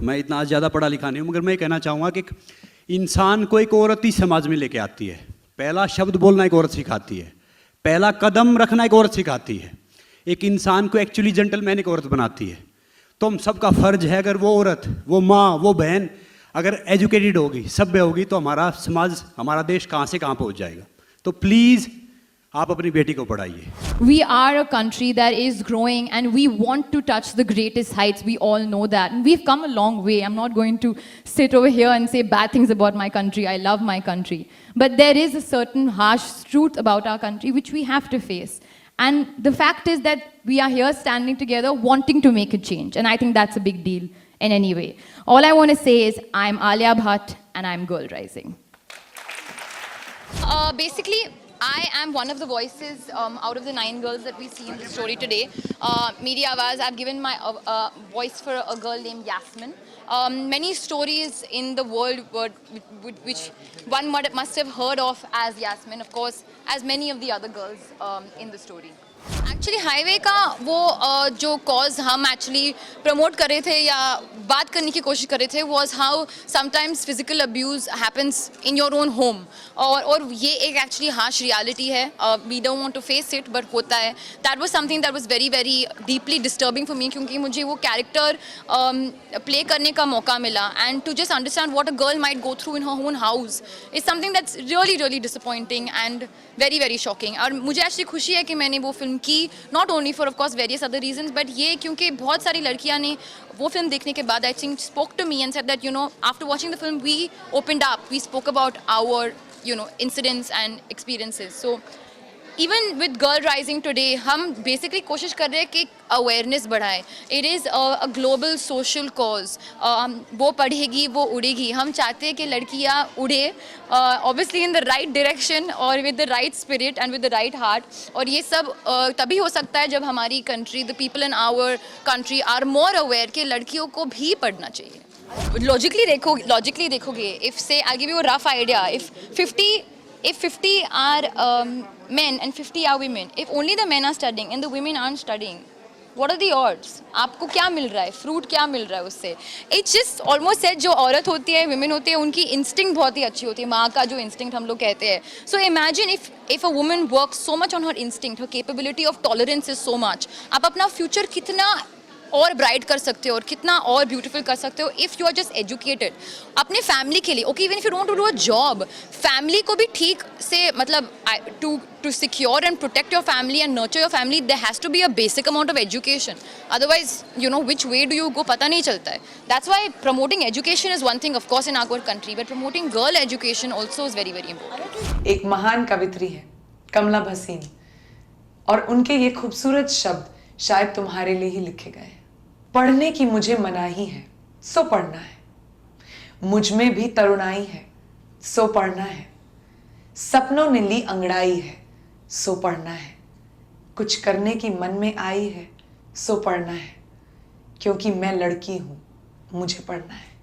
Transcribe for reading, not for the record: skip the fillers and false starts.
मैं इतना ज़्यादा पढ़ा लिखा नहीं हूँ, मगर मैं कहना चाहूँगा कि इंसान को एक औरत ही समाज में लेके आती है। पहला शब्द बोलना एक औरत सिखाती है, पहला कदम रखना एक औरत सिखाती है, एक इंसान को एक्चुअली जेंटलमैन एक औरत बनाती है। तो हम सबका फ़र्ज है, अगर वो औरत, वो माँ, वो बहन अगर एजुकेटेड होगी, सभ्य होगी, तो हमारा समाज, हमारा देश कहाँ से कहाँ पहुँच जाएगा। तो प्लीज़ आप अपनी बेटी को पढ़ाइए। We are a country that is growing and we want to touch the greatest heights. We all know that. And we've come a long way. I'm not going to sit over here and say bad things about my country. I love my country. But there is a certain harsh truth about our country which we have to face. And the fact is that we are here standing together wanting to make a change. And I think that's a big deal in any way. All I want to say is I'm Alia Bhatt and I'm Girl Rising. Basically, I am one of the voices out of the 9 girls that we see in the story today. Media Awaz, I've given my voice for a girl named Yasmin. Many stories in the world which one must have heard of as Yasmin, of course, as many of the other girls in the story. Actually highway का वो जो cause हम actually promote कर रहे थे या बात करने की कोशिश कर रहे थे was how sometimes physical abuse happens in your own home, और ये एक एक्चुअली हार्श रियलिटी है. We don't want to face it, but होता है. That was something that was very very deeply disturbing for me, क्योंकि मुझे वो character play करने का मौका मिला. And to just understand what a girl might go through in her own house is something that's really really disappointing and very very shocking. और मुझे actually खुशी है कि मैंने वो फिल्म की, not only for of course various other reasons, but ये क्योंकि बहुत सारी लड़कियां ने वो फिल्म देखने के बाद I think spoke to me and said that after watching the film we opened up, we spoke about our incidents and experiences. So even with Girl Rising today, हम basically कोशिश कर रहे हैं कि awareness बढ़ाए. It is a global social cause. वो पढ़ेगी वो उड़ेगी. हम चाहते हैं कि लड़कियाँ उड़े, obviously in the right direction और with the right spirit and with the right heart. और ये सब तभी हो सकता है जब हमारी country, the people in our country are more aware कि लड़कियों को भी पढ़ना चाहिए. Logically देखोगे, if say I'll give you a rough idea, if 50 are men and 50 are women, if only the men are studying and the women aren't studying, what are the odds? आपको क्या मिल रहा है, फ्रूट क्या मिल रहा है उससे? It's just almost said जो औरत होती है, women होती है, उनकी इंस्टिंक्ट बहुत ही अच्छी होती है, माँ का जो इंस्टिंक्ट हम लोग कहते हैं. So imagine if a woman works so much on her instinct, her capability of tolerance is so much, आप अपना फ्यूचर कितना और ब्राइट कर सकते हो और कितना और ब्यूटीफुल कर सकते हो if you are just educated. अपने फैमिली के लिए, okay, even if you don't do a job, family को भी ठीक से, मतलब to secure and protect your family and nurture your family, there has to be a basic amount of education. Otherwise which way do you go, पता नहीं चलता है. That's why promoting education is one thing of course in our country, but promoting girl education also is very very important. एक महान कवित्री है कमला भसीन, और उनके ये खूबसूरत शब्द शायद तुम्हारे लिए ही लिखे गए. पढ़ने की मुझे मनाही है, सो पढ़ना है. मुझ में भी तरुणाई है, सो पढ़ना है. सपनों ने ली अंगड़ाई है, सो पढ़ना है. कुछ करने की मन में आई है, सो पढ़ना है. क्योंकि मैं लड़की हूं, मुझे पढ़ना है.